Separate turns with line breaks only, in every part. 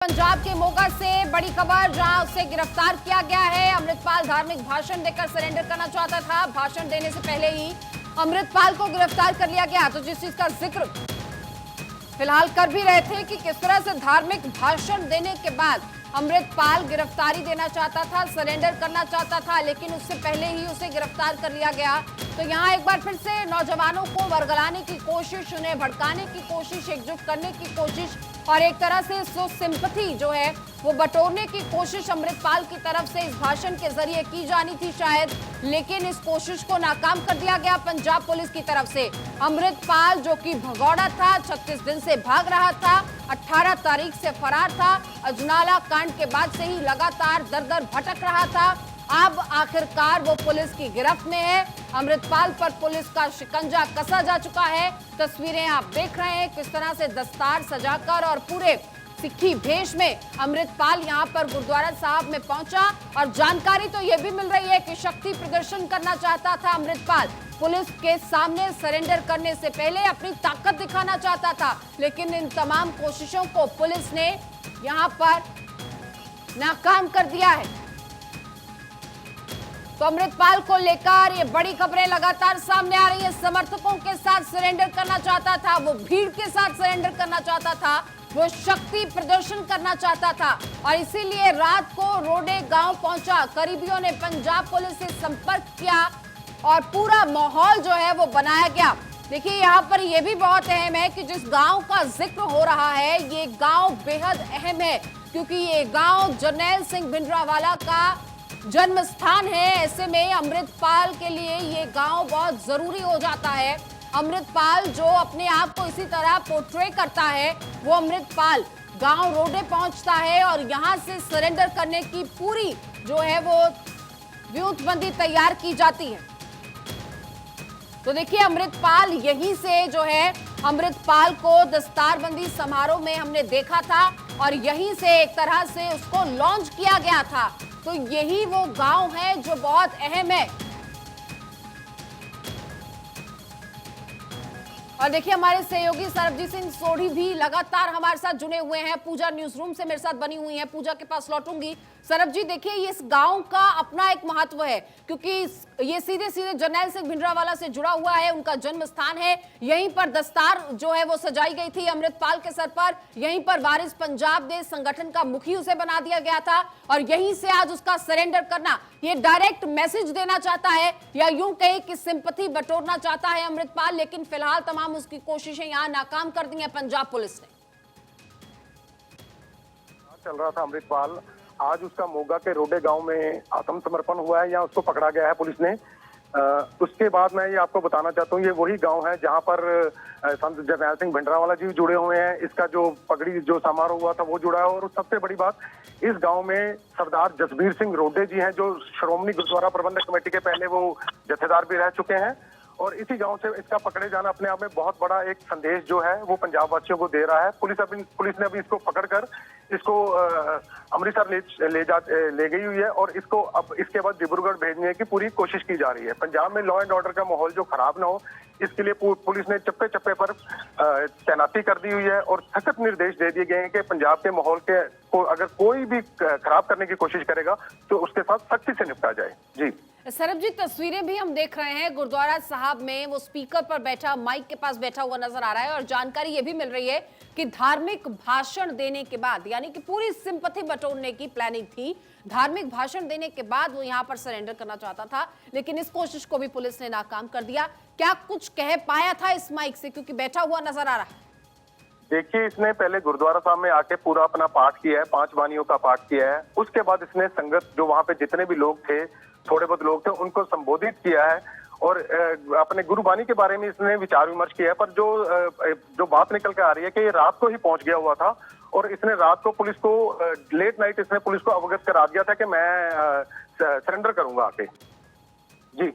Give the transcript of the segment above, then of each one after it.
पंजाब के मोगा से बड़ी खबर, जहां उसे गिरफ्तार किया गया है। अमृतपाल धार्मिक भाषण देकर सरेंडर करना चाहता था। भाषण देने से पहले ही अमृतपाल को गिरफ्तार कर लिया गया। तो जिस चीज का जिक्र फिलहाल कर भी रहे थे कि किस तरह से धार्मिक भाषण देने के बाद अमृतपाल गिरफ्तारी देना चाहता था, सरेंडर करना चाहता था, लेकिन उससे पहले ही उसे गिरफ्तार कर लिया गया। तो यहाँ एक बार फिर से नौजवानों को वर्गलाने की कोशिश, उन्हें भड़काने की कोशिश, एकजुट करने की कोशिश और एक तरह से सिंपैथी जो है वो बटोरने की कोशिश अमृतपाल की तरफ से इस भाषण के जरिए की जानी थी शायद, लेकिन इस कोशिश को नाकाम कर दिया गया पंजाब पुलिस की तरफ से। अमृतपाल जो कि भगौड़ा था, 36 दिन से भाग रहा था, 18 तारीख से फरार था, अजनाला कांड के बाद से ही लगातार दर दर भटक रहा था। अब आखिरकार वो पुलिस की गिरफ्त में है। अमृतपाल पर पुलिस का शिकंजा कसा जा चुका है। तस्वीरें आप देख रहे हैं किस तरह से दस्तार सजाकर और पूरे सिक्खी भेष में अमृतपाल यहां पर गुरुद्वारा साहब में पहुंचा। और जानकारी तो यह भी मिल रही है कि शक्ति प्रदर्शन करना चाहता था अमृतपाल, पुलिस के सामने सरेंडर करने से पहले अपनी ताकत दिखाना चाहता था, लेकिन इन तमाम कोशिशों को पुलिस ने यहां पर नाकाम कर दिया है। तो अमृतपाल को लेकर ये बड़ी खबरें लगातार सामने आ रही है। समर्थकों के साथ सरेंडर करना चाहता था, वो भीड़ के साथ सरेंडर करना चाहता था, वो शक्ति प्रदर्शन करना चाहता था और इसीलिए रात को रोडे गांव पहुंचा। करीबियों ने पंजाब पुलिस से संपर्क किया और पूरा माहौल जो है वो बनाया गया। देखिए यहाँ पर ये भी बहुत अहम है कि जिस गांव का जिक्र हो रहा है, ये गांव बेहद अहम है क्योंकि ये गांव जरनैल सिंह भिंडरावाला का जन्म स्थान है। ऐसे में अमृतपाल के लिए ये गांव बहुत जरूरी हो जाता है। अमृतपाल जो अपने आप को इसी तरह पोर्ट्रे करता है, वो अमृतपाल गांव रोडे पहुंचता है और यहां से सरेंडर करने की पूरी जो है वो व्यूहबंदी तैयार की जाती है। तो देखिए अमृतपाल यहीं से जो है, अमृतपाल को दस्तारबंदी समारोह में हमने देखा था और यहीं से एक तरह से उसको लॉन्च किया गया था। तो यही वो गांव है जो बहुत अहम है। और देखिए हमारे सहयोगी सरबजीत सिंह सोढ़ी भी लगातार हमारे साथ जुड़े हुए हैं, पूजा न्यूज रूम से मेरे साथ बनी हुई हैं। पूजा के पास लौटूंगी। सरबजीत, देखिए ये इस गांव का अपना एक महत्व है क्योंकि ये सीधे सीधे जरनैल सिंह भिंडरावाला से जुड़ा हुआ है, उनका जन्म स्थान है। यहीं पर दस्तार जो है वो सजाई गई थी अमृतपाल के सर पर। यहीं पर वारिस पंजाब देश संगठन का मुखी उसे बना दिया गया था और यहीं से आज उसका सरेंडर करना, ये डायरेक्ट मैसेज देना चाहता है या यूं कहे कि सिंपैथी बटोरना चाहता है अमृतपाल। लेकिन फिलहाल तमाम उसकी कोशिशें यहां नाकाम कर दी है पंजाब पुलिस ने।
चल रहा था अमृतपाल, आज उसका मोगा के रोडे गांव में आत्मसमर्पण हुआ है या उसको पकड़ा गया है पुलिस ने। उसके बाद मैं ये आपको बताना चाहता हूँ, ये वही गांव है जहां पर संत जरनैल सिंह भिंडरावाला जी जुड़े हुए हैं। इसका जो पगड़ी जो समारोह हुआ था वो जुड़ा है और सबसे बड़ी बात, इस गांव में सरदार जसबीर सिंह रोडे जी हैं जो श्रोमणी गुरुद्वारा प्रबंधक कमेटी के पहले वो जत्थेदार भी रह चुके हैं। और इसी गांव से इसका पकड़े जाना अपने आप में बहुत बड़ा एक संदेश जो है वो पंजाब वासियों को दे रहा है। पुलिस ने अभी इसको पकड़कर इसको अमृतसर ले गई हुई है और इसको अब इसके बाद डिब्रूगढ़ भेजने की पूरी कोशिश की जा रही है। पंजाब में लॉ एंड ऑर्डर का माहौल जो खराब ना हो, इसके लिए पुलिस ने चप्पे चप्पे पर तैनाती कर दी हुई है और सख्त निर्देश दे दिए गए हैं कि पंजाब के माहौल के को अगर कोई भी खराब करने की कोशिश करेगा तो उसके साथ सख्ती से निपटा जाए। जी
सरबजीत, तस्वीरें भी हम देख रहे हैं गुरुद्वारा साहब में, वो स्पीकर पर बैठा, माइक के पास बैठा हुआ नजर आ रहा है और जानकारी ये भी मिल रही है कि धार्मिक भाषण देने के बाद, यानी कि पूरी सिंपैथी बटोरने की प्लानिंग थी, धार्मिक भाषण देने के बाद वो यहां पर सरेंडर करना चाहता था, लेकिन इस कोशिश को भी पुलिस ने नाकाम कर दिया। क्या कुछ कह पाया था इस माइक से, क्योंकि बैठा हुआ नजर आ रहा है?
देखिए, इसने पहले गुरुद्वारा साहब में आके पूरा अपना पाठ किया है, 5 वाणियों का पाठ किया है। उसके बाद इसने संगत जो वहां पे जितने भी लोग थे, थोड़े बहुत लोग थे, उनको संबोधित किया है और अपने गुरु बानी के बारे में इसने विचार विमर्श किया है। पर जो बात निकल के आ रही है कि ये रात को ही पहुंच गया हुआ था और इसने रात को पुलिस को लेट नाइट इसने पुलिस को अवगत करा दिया था कि मैं सरेंडर करूंगा आके। जी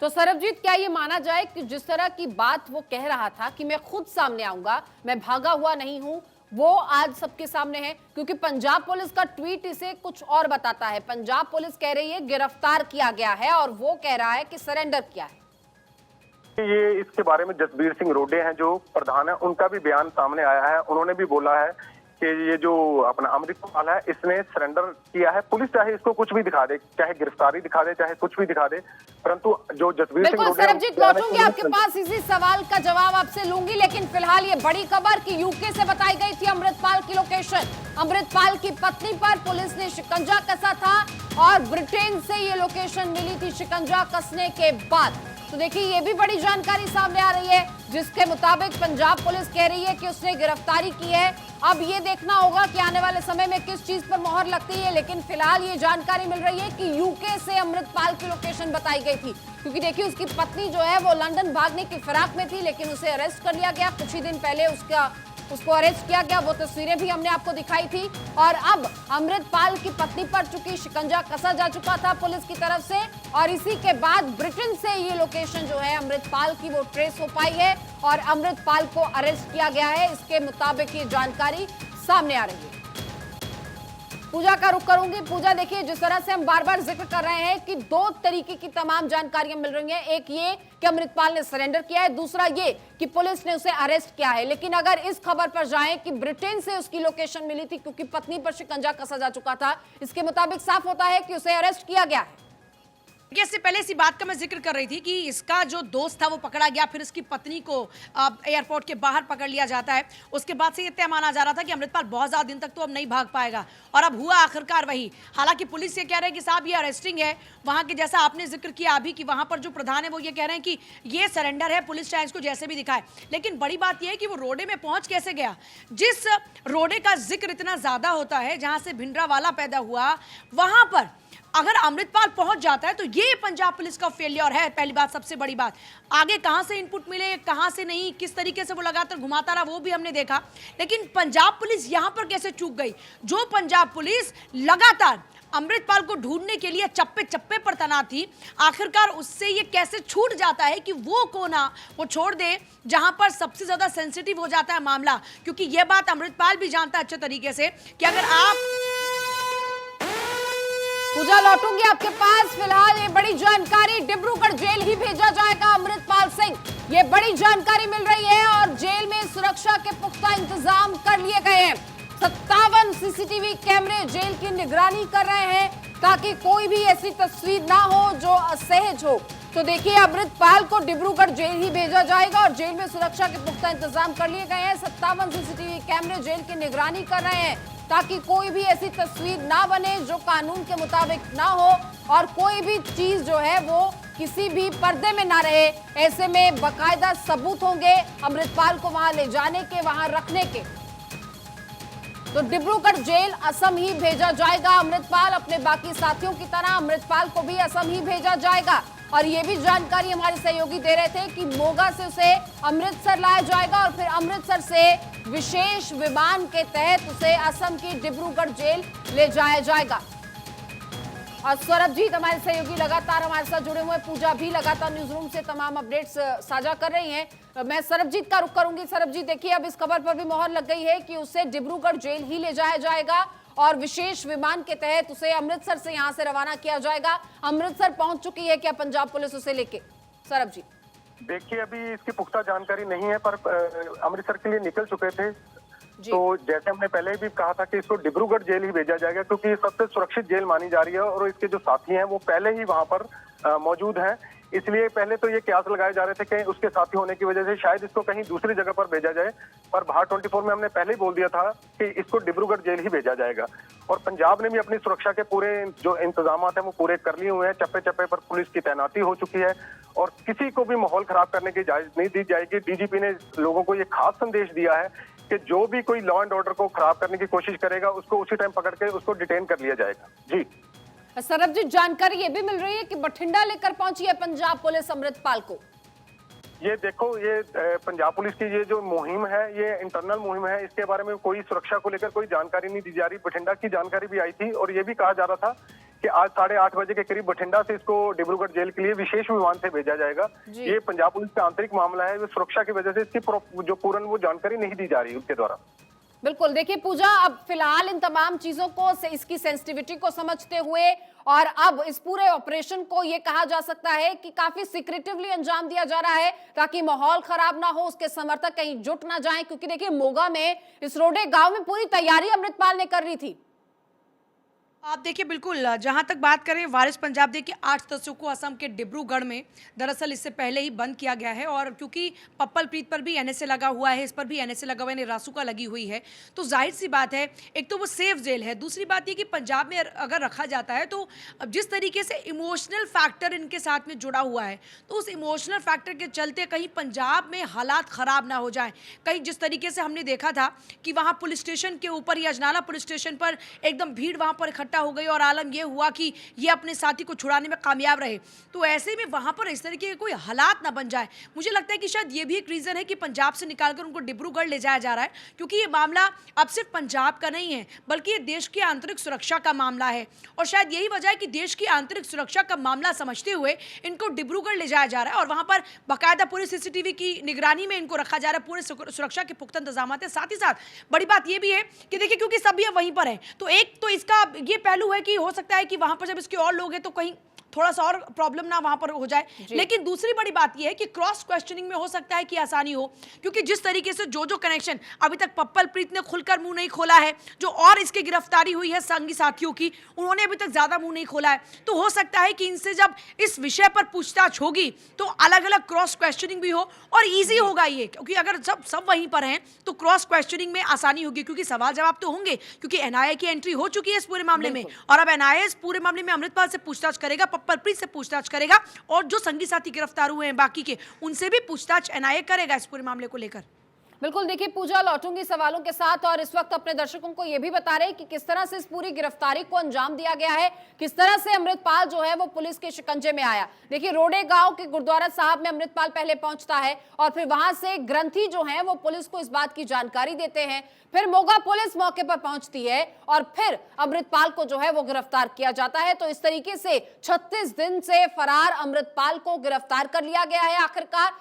तो सरबजीत, क्या ये माना जाए कि जिस तरह की बात वो कह रहा था कि मैं खुद सामने आऊंगा, मैं भागा हुआ नहीं हूं, वो आज सबके सामने है? क्योंकि पंजाब पुलिस का ट्वीट इसे कुछ और बताता है। पंजाब पुलिस कह रही है गिरफ्तार किया गया है और वो कह रहा है कि सरेंडर किया है।
ये इसके बारे में जसबीर सिंह रोडे हैं जो प्रधान है, उनका भी बयान सामने आया है। उन्होंने भी बोला है कि ये जो अपना अमृतपाल है इसने सरेंडर किया है। पुलिस चाहे इसको कुछ भी दिखा दे, चाहे गिरफ्तारी दिखा दे, चाहे कुछ भी दिखा दे, परंतु जो जसवीर सिंह
बिल्कुल सरबजीत, लौटूंगी आपके पास, इसी सवाल का जवाब आपसे लूंगी, लेकिन फिलहाल ये बड़ी खबर कि यूके से बताई गई थी अमृतपाल की लोकेशन। अमृतपाल की पत्नी पर पुलिस ने शिकंजा कसा था और ब्रिटेन से ये लोकेशन मिली थी शिकंजा कसने के बाद। तो देखिए ये भी बड़ी जानकारी सामने आ रही है, जिसके मुताबिक पंजाब पुलिस कह रही है कि उसने गिरफ्तारी की है। अब ये देखना होगा कि आने वाले समय में किस चीज पर मोहर लगती है, लेकिन फिलहाल ये जानकारी मिल रही है कि यूके से अमृतपाल की लोकेशन बताई गई थी। क्योंकि देखिए उसकी पत्नी जो है वो लंदन भागने की फिराक में थी, लेकिन उसे अरेस्ट कर लिया गया। कुछ ही दिन पहले उसको अरेस्ट किया गया, वो तस्वीरें भी हमने आपको दिखाई थी। और अब अमृतपाल की पत्नी पर चूंकि शिकंजा कसा जा चुका था पुलिस की तरफ से, और इसी के बाद ब्रिटेन से ये लोकेशन जो है अमृतपाल की वो ट्रेस हो पाई है और अमृतपाल को अरेस्ट किया गया है। इसके मुताबिक ये जानकारी सामने आ रही है। पूजा का रुख करूंगी। पूजा, देखिए जिस तरह से हम बार बार जिक्र कर रहे हैं कि दो तरीके की तमाम जानकारियां मिल रही हैं। एक ये कि अमृतपाल ने सरेंडर किया है, दूसरा ये कि पुलिस ने उसे अरेस्ट किया है। लेकिन अगर इस खबर पर जाएं कि ब्रिटेन से उसकी लोकेशन मिली थी क्योंकि पत्नी पर शिकंजा कसा जा चुका था, इसके मुताबिक साफ होता है कि उसे अरेस्ट किया गया है।
इससे पहले इसी बात का मैं जिक्र कर रही थी कि इसका जो दोस्त था वो पकड़ा गया, फिर इसकी पत्नी को एयरपोर्ट के बाहर पकड़ लिया जाता है। उसके बाद से ये तय माना जा रहा था कि अमृतपाल बहुत ज्यादा दिन तक तो अब नहीं भाग पाएगा, और अब हुआ आखिरकार वही। हालांकि पुलिस ये कह रहे हैं कि साहब ये अरेस्टिंग है, वहां के जैसा आपने जिक्र किया अभी कि वहां पर जो प्रधान है वो ये कह रहे हैं कि ये सरेंडर है, पुलिस चाहे इसको जैसे भी दिखाए। लेकिन बड़ी बात यह है कि वो रोडे में पहुंच कैसे गया। जिस रोडे का जिक्र इतना ज्यादा होता है, जहां से भिंडरावाला पैदा हुआ, वहां पर अगर अमृतपाल पहुंच जाता है तो ये पंजाब पुलिस का फेलियर है। पहली बात, सबसे बड़ी बात, आगे कहां से इनपुट मिले, कहां से नहीं, किस तरीके से वो लगातार घुमाता रहा, वो भी हमने देखा। लेकिन पंजाब पुलिस यहां पर कैसे चूक गई। जो पंजाब पुलिस लगातार अमृतपाल को ढूंढने के लिए चप्पे चप्पे पर तैनात थी, आखिरकार उससे ये कैसे छूट जाता है कि वो कोना वो छोड़ दे जहां पर सबसे ज्यादा सेंसिटिव हो जाता है मामला। क्योंकि यह बात अमृतपाल भी जानता है अच्छे तरीके से कि अगर आप
पूजा, लौटूंगी आपके पास। फिलहाल ये बड़ी जानकारी, डिब्रूगढ़ जेल ही भेजा जाएगा अमृतपाल सिंह, ये बड़ी जानकारी मिल रही है। और जेल में सुरक्षा के पुख्ता इंतजाम कर लिए गए हैं। 57 सीसीटीवी कैमरे जेल की निगरानी कर रहे हैं ताकि कोई भी ऐसी तस्वीर ना हो जो असहज हो। तो देखिए अमृतपाल को डिब्रूगढ़ जेल ही भेजा जाएगा और जेल में सुरक्षा के पुख्ता इंतजाम कर लिए गए हैं। 57 सीसीटीवी कैमरे जेल की निगरानी कर रहे हैं ताकि कोई भी ऐसी तस्वीर ना बने जो कानून के मुताबिक ना हो, और कोई भी चीज जो है वो किसी भी पर्दे में ना रहे। ऐसे में बाकायदा सबूत होंगे अमृतपाल को वहां ले जाने के, वहां रखने के। तो डिब्रूगढ़ जेल असम ही भेजा जाएगा अमृतपाल। अपने बाकी साथियों की तरह अमृतपाल को भी असम ही भेजा जाएगा। और ये भी जानकारी हमारे सहयोगी दे रहे थे कि मोगा से उसे अमृतसर लाया जाएगा और फिर अमृतसर से विशेष विमान के तहत उसे असम की डिब्रूगढ़ जेल ले जाया जाएगा। और सरबजीत हमारे सहयोगी लगातार हमारे साथ जुड़े हुए, पूजा भी लगातार न्यूज रूम से तमाम अपडेट्स साझा कर रही हैं। मैं सरबजीत का रुख करूंगी। सरबजीत, देखिए अब इस खबर पर भी मोहर लग गई है कि उसे डिब्रूगढ़ जेल ही ले जाया जाएगा और विशेष विमान के तहत उसे अमृतसर से यहां से रवाना किया जाएगा। अमृतसर पहुंच चुकी है क्या पंजाब पुलिस उसे लेके? सरबजीत,
देखिए अभी इसकी पुख्ता जानकारी नहीं है, पर अमृतसर के लिए निकल चुके थे। तो जैसे हमने पहले भी कहा था कि इसको डिब्रूगढ़ जेल ही भेजा जाएगा क्योंकि ये सबसे सुरक्षित जेल मानी जा रही है और इसके जो साथी हैं वो पहले ही वहां पर मौजूद हैं। इसलिए पहले तो ये कयास लगाए जा रहे थे कि उसके साथी होने की वजह से शायद इसको कहीं दूसरी जगह पर भेजा जाए, पर बाहर 24 में हमने पहले ही बोल दिया था कि इसको डिब्रूगढ़ जेल ही भेजा जाएगा। और पंजाब ने भी अपनी सुरक्षा के पूरे जो इंतजाम हैं वो पूरे कर लिए हुए हैं। चप्पे चप्पे पर पुलिस की तैनाती हो चुकी है और किसी को भी माहौल खराब करने की इजाजत नहीं दी जाएगी। डीजीपी ने लोगों को ये खास संदेश दिया है कि जो भी कोई लॉ एंड ऑर्डर को खराब करने की कोशिश करेगा उसको उसी टाइम पकड़ के उसको डिटेन कर लिया जाएगा। जी
सरबजीत, जानकारी ये भी मिल रही है कि बठिंडा लेकर पहुंची है पंजाब पुलिस अमृतपाल को।
ये देखो, ये पंजाब पुलिस की ये जो मुहिम है ये इंटरनल मुहिम है। इसके बारे में कोई सुरक्षा को लेकर कोई जानकारी नहीं दी जा रही। बठिंडा की जानकारी भी आई थी और ये भी कहा जा रहा था कि आज 8:30 बजे के करीब बठिंडा से इसको डिब्रूगढ़ जेल के लिए विशेष विमान से भेजा जाएगा। ये पंजाब पुलिस का आंतरिक मामला है, सुरक्षा की वजह से इसकी जो पूर्ण वो जानकारी नहीं दी जा रही उसके द्वारा।
बिल्कुल, देखिए पूजा, अब फिलहाल इन तमाम चीजों को से इसकी सेंसिटिविटी को समझते हुए और अब इस पूरे ऑपरेशन को ये कहा जा सकता है कि काफी सिक्रेटिवली अंजाम दिया जा रहा है ताकि माहौल खराब ना हो, उसके समर्थक कहीं जुट ना जाएं, क्योंकि देखिए मोगा में इस रोडे गांव में पूरी तैयारी अमृतपाल ने कर ली थी।
आप देखिए बिल्कुल, जहां तक बात करें वारिस पंजाब डे के 8 सदस्यों को असम के डिब्रूगढ़ में दरअसल इससे पहले ही बंद किया गया है, और क्योंकि पप्पल प्रीत पर भी एनएसए लगा हुआ है, इस पर भी एनएसए लगा हुआ है, रासुका लगी हुई है, तो जाहिर सी बात है एक तो वो सेफ जेल है, दूसरी बात ये कि पंजाब में अगर रखा जाता है तो अब जिस तरीके से इमोशनल फैक्टर इनके साथ में जुड़ा हुआ है, तो उस इमोशनल फैक्टर के चलते कहीं पंजाब में हालात ख़राब ना हो जाएं। कहीं जिस तरीके से हमने देखा था कि वहाँ पुलिस स्टेशन के ऊपर या अजनाला पुलिस स्टेशन पर एकदम भीड़ वहाँ पर इकट्ठा हो गई और आलम यह हुआ कि ये अपने साथी को छुड़ाने में कामयाब रहे, तो ऐसे में वहाँ पर इस तरीके के कोई हालात ना बन जाए। मुझे लगता है कि शायद ये भी एक रीज़न है कि पंजाब से निकालकर उनको डिब्रूगढ़ ले जाया जा रहा है, क्योंकि ये मामला अब सिर्फ पंजाब का नहीं है बल्कि ये देश की आंतरिक सुरक्षा का मामला है, और शायद यही वजह है कि देश की आंतरिक सुरक्षा का मामला समझते हुए इनको डिब्रूगढ़ ले जाया जा रहा है और वहाँ पर बाकायदा पूरी सीसीटीवी की निगरानी में इनको रखा जा रहा है, पूरे सुरक्षा के पुख्ता इंतजाम है। साथ ही साथ बड़ी बात यह भी है कि देखिए क्योंकि सभी वहीं पर हैं, तो एक तो इसका ये पहलू है कि हो सकता है कि वहां पर जब इसके और लोग हैं तो कहीं थोड़ा सा और प्रॉब्लम ना वहां पर हो जाए, लेकिन दूसरी बड़ी बात यह है कि क्रॉस क्वेश्चनिंग में हो सकता है कि आसानी हो, क्योंकि जिस तरीके से जो कनेक्शन अभी तक पप्पल प्रीत ने खुलकर मुंह नहीं खोला है, जो और इसकी गिरफ्तारी हुई है संगी साथियों की, उन्होंने अभी तक ज्यादा मुंह नहीं खोला है, तो हो सकता है कि इनसे जब इस विषय पर पूछताछ होगी तो अलग अलग क्रॉस क्वेश्चनिंग भी हो और ईजी होगा ये, क्योंकि अगर सब वहीं पर हैं तो क्रॉस क्वेश्चनिंग में आसानी होगी, क्योंकि सवाल जवाब तो होंगे, क्योंकि एनआईए की एंट्री हो चुकी है इस पूरे मामले में, और अब एनआईए इस पूरे मामले में अमृतपाल से पूछताछ करेगा, पप्पल प्रीत से पूछताछ करेगा, और जो संगी साथी गिरफ्तार हुए हैं बाकी के, उनसे भी पूछताछ एनआईए करेगा इस पूरे मामले को लेकर।
बिल्कुल, देखिए पूजा, लौटूंगी सवालों के साथ और इस वक्त अपने दर्शकों को यह भी बता रहे हैं कि किस तरह से इस पूरी गिरफ्तारी को अंजाम दिया गया है, किस तरह से अमृतपाल जो है वो पुलिस के शिकंजे में आया। देखिए रोडे गांव के गुरुद्वारा साहब में अमृतपाल पहले पहुंचता है और फिर वहां से ग्रंथी जो है वो पुलिस को इस बात की जानकारी देते हैं, फिर मोगा पुलिस मौके पर पहुंचती है और फिर अमृतपाल को जो है वो गिरफ्तार किया जाता है। तो इस तरीके से 36 दिन से फरार अमृतपाल को गिरफ्तार कर लिया गया है आखिरकार।